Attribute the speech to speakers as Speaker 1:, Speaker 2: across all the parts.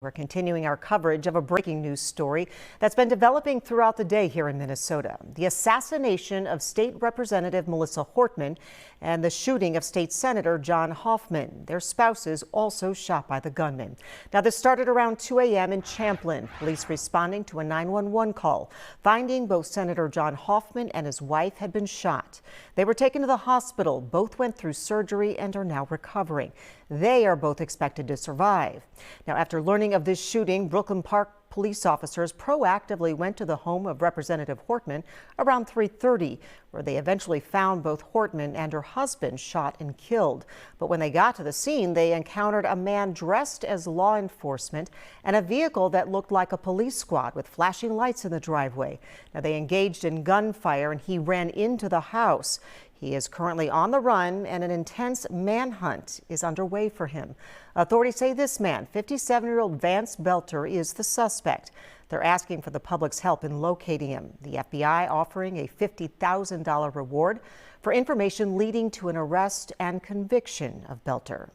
Speaker 1: We're continuing our coverage of a breaking news story that's been developing throughout the day here in Minnesota. The assassination of State Representative Melissa Hortman and the shooting of State Senator John Hoffman. Their spouses also shot by the gunman. Now, this started around 2 a.m. in Champlin. Police responding to a 911 call, finding both Senator John Hoffman and his wife had been shot. They were taken to the hospital. Both went through surgery and are now recovering. They are both expected to survive. Now, after learning of this shooting, Brooklyn Park police officers proactively went to the home of Representative Hortman around 3:30, where they eventually found both Hortman and her husband shot and killed. But when they got to the scene, they encountered a man dressed as law enforcement and a vehicle that looked like a police squad with flashing lights in the driveway. Now, they engaged in gunfire and he ran into the house. He is currently on the run and an intense manhunt is underway for him. Authorities say this man, 57-year-old Vance Boelter, is the suspect. They're asking for the public's help in locating him. The FBI offering a $50,000 reward for information leading to an arrest and conviction of Boelter.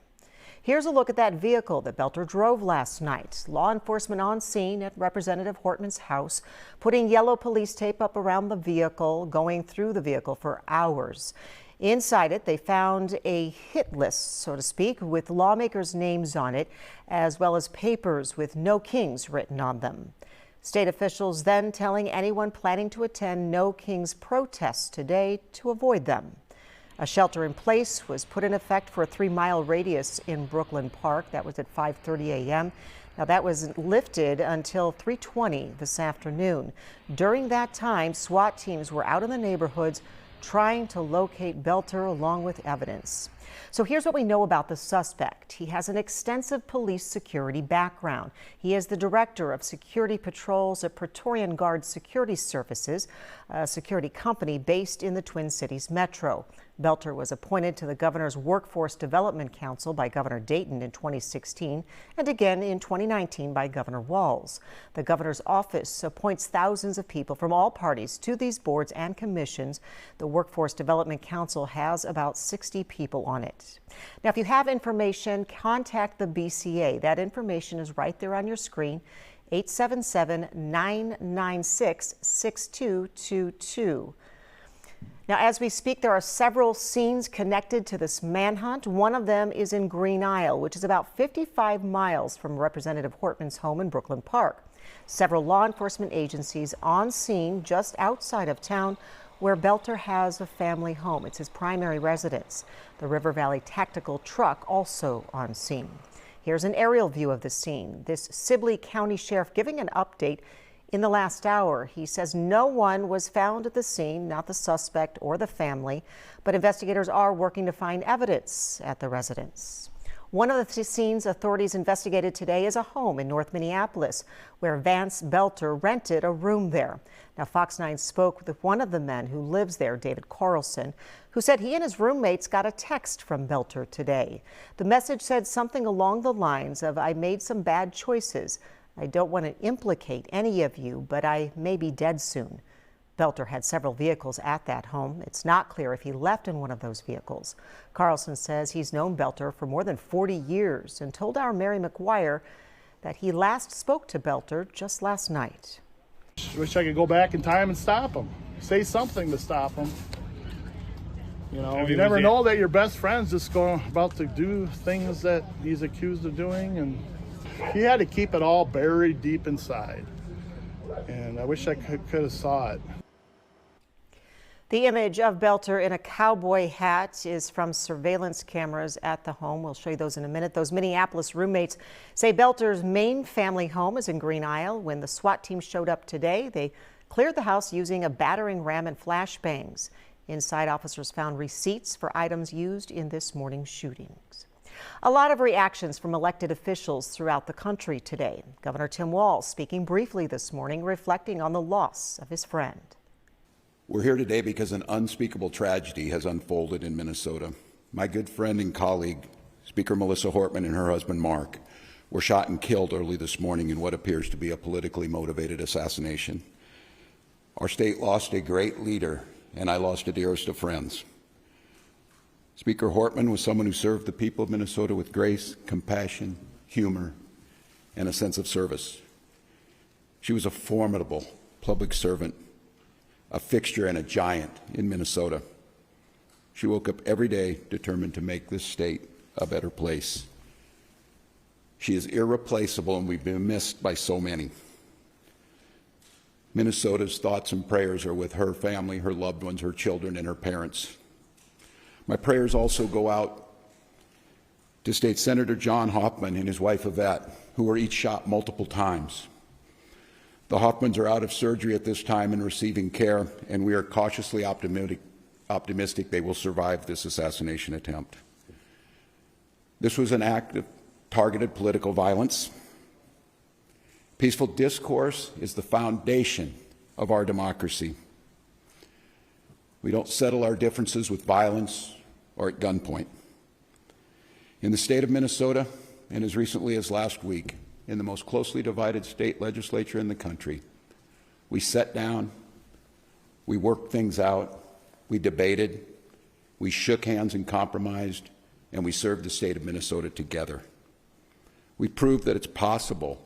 Speaker 1: Here's a look at that vehicle that Boelter drove last night. Law enforcement on scene at Representative Hortman's house, putting yellow police tape up around the vehicle, going through the vehicle for hours. Inside it, they found a hit list, so to speak, with lawmakers' names on it, as well as papers with no kings written on them. State officials then telling anyone planning to attend No Kings protests today to avoid them. A shelter in place was put in effect for a 3-mile radius in Brooklyn Park. That was at 5:30 a.m. Now, that was lifted until 3:20 this afternoon. During that time, SWAT teams were out in the neighborhoods trying to locate Boelter along with evidence. So here's what we know about the suspect. He has an extensive police security background. He is the director of security patrols at Praetorian Guard Security Services, a security company based in the Twin Cities metro. Boelter was appointed to the governor's Workforce Development Council by Governor Dayton in 2016 and again in 2019 by Governor Walz. The governor's office appoints thousands of people from all parties to these boards and commissions. The Workforce Development Council has about 60 people on it. Now, if you have information, contact the BCA. That information is right there on your screen, 877-996-6222. Now, as we speak, there are several scenes connected to this manhunt. One of them is in Green Isle, which is about 55 miles from Representative Hortman's home in Brooklyn Park. Several law enforcement agencies on scene just outside of town where Boelter has a family home. It's his primary residence. The River Valley Tactical Truck also on scene. Here's an aerial view of the scene. This Sibley County Sheriff giving an update in the last hour. He says no one was found at the scene, not the suspect or the family, but investigators are working to find evidence at the residence. One of the scenes authorities investigated today is a home in North Minneapolis where Vance Boelter rented a room there. Now, Fox 9 spoke with one of the men who lives there, David Carlson, who said he and his roommates got a text from Boelter today. The message said something along the lines of, "I made some bad choices. I don't want to implicate any of you, but I may be dead soon." Boelter had several vehicles at that home. It's not clear if he left in one of those vehicles. Carlson says he's known Boelter for more than 40 years and told our Mary McGuire that he last spoke to Boelter just last night.
Speaker 2: Wish I could go back in time and stop him. Say something to stop him. You know, you never know that your best friend's just about to do things that he's accused of doing, and he had to keep it all buried deep inside. And I wish I could have saw it.
Speaker 1: The image of Boelter in a cowboy hat is from surveillance cameras at the home. We'll show you those in a minute. Those Minneapolis roommates say Boelter's main family home is in Green Isle. When the SWAT team showed up today, they cleared the house using a battering ram and flashbangs. Inside, officers found receipts for items used in this morning's shootings. A lot of reactions from elected officials throughout the country today. Governor Tim Walz speaking briefly this morning, reflecting on the loss of his friend.
Speaker 3: We're here today because an unspeakable tragedy has unfolded in Minnesota. My good friend and colleague, Speaker Melissa Hortman, and her husband Mark were shot and killed early this morning in what appears to be a politically motivated assassination. Our state lost a great leader, and I lost a dearest of friends. Speaker Hortman was someone who served the people of Minnesota with grace, compassion, humor, and a sense of service. She was a formidable public servant, a fixture and a giant in Minnesota. She woke up every day determined to make this state a better place. She is irreplaceable, and we've been missed by so many. Minnesota's thoughts and prayers are with her family, her loved ones, her children, and her parents. My prayers also go out to State Senator John Hoffman and his wife Yvette, who were each shot multiple times. The Hoffmans are out of surgery at this time and receiving care, and we are cautiously optimistic they will survive this assassination attempt. This was an act of targeted political violence. Peaceful discourse is the foundation of our democracy. We don't settle our differences with violence or at gunpoint. In the state of Minnesota, and as recently as last week, in the most closely divided state legislature in the country, we sat down, we worked things out, we debated, we shook hands and compromised, and we served the state of Minnesota together. We proved that it's possible,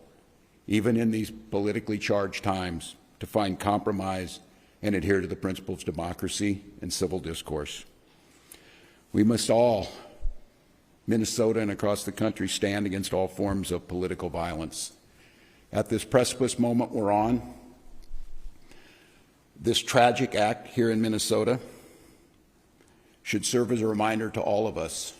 Speaker 3: even in these politically charged times, to find compromise and adhere to the principles of democracy and civil discourse. We must all, Minnesota and across the country, stand against all forms of political violence. At this precipice moment we're on, this tragic act here in Minnesota should serve as a reminder to all of us.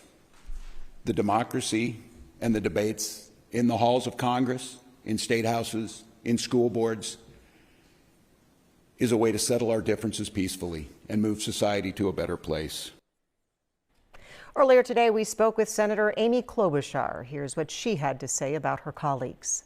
Speaker 3: The democracy and the debates in the halls of Congress, in state houses, in school boards, is a way to settle our differences peacefully and move society to a better place.
Speaker 1: Earlier today, we spoke with Senator Amy Klobuchar. Here's what she had to say about her colleagues.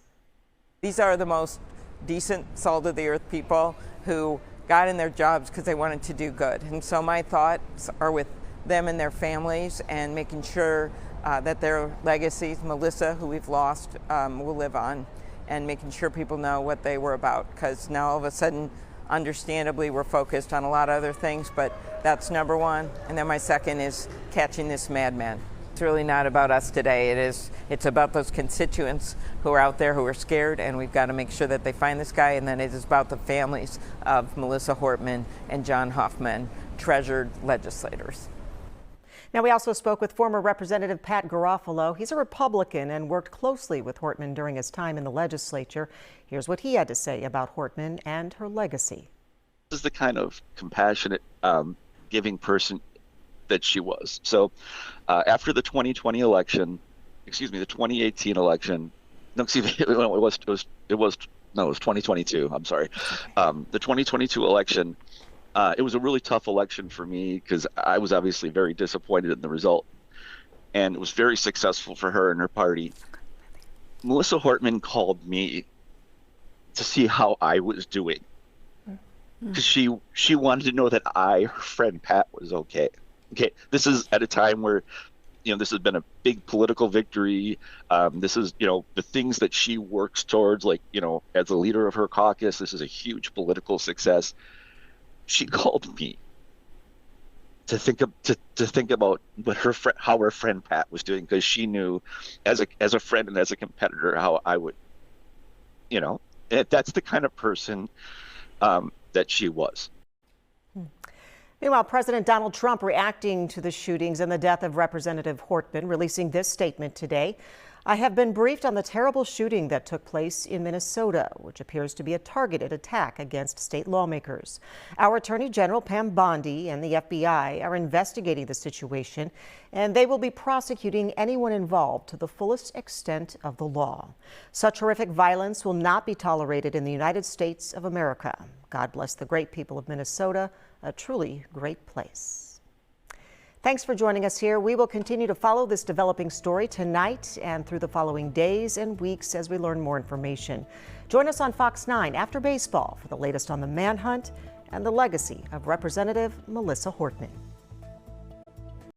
Speaker 4: These are the most decent, salt-of-the-earth people who got in their jobs because they wanted to do good. And so my thoughts are with them and their families and making sure that their legacies, Melissa, who we've lost, will live on, and making sure people know what they were about. Because now all of a sudden, understandably, we're focused on a lot of other things, but that's number one. And then my second is catching this madman. It's really not about us today. It's about those constituents who are out there who are scared, and we've got to make sure that they find this guy. And then it is about the families of Melissa Hortman and John Hoffman, treasured legislators.
Speaker 1: Now, we also spoke with former Representative Pat Garofalo. He's a Republican and worked closely with Hortman during his time in the legislature. Here's what he had to say about Hortman and her legacy.
Speaker 5: This is the kind of compassionate, giving person that she was. So after the 2020 election, the 2018 election, no, excuse me, it was 2022. I'm sorry. The 2022 election, it was a really tough election for me because I was obviously very disappointed in the result, and it was very successful for her and her party. Melissa Hortman called me to see how I was doing because she wanted to know that her friend Pat, was okay. Okay, this is at a time where, this has been a big political victory. This is, the things that she works towards, like, as a leader of her caucus, this is a huge political success. She called me to think about what how her friend Pat was doing, because she knew, as a friend and as a competitor, how I would, that's the kind of person that she was.
Speaker 1: Meanwhile, President Donald Trump reacting to the shootings and the death of Representative Hortman, releasing this statement today. I have been briefed on the terrible shooting that took place in Minnesota, which appears to be a targeted attack against state lawmakers. Our Attorney General Pam Bondi and the FBI are investigating the situation, and they will be prosecuting anyone involved to the fullest extent of the law. Such horrific violence will not be tolerated in the United States of America. God bless the great people of Minnesota, a truly great place. Thanks for joining us here. We will continue to follow this developing story tonight and through the following days and weeks as we learn more information. Join us on Fox 9 after baseball for the latest on the manhunt and the legacy of Representative Melissa Hortman.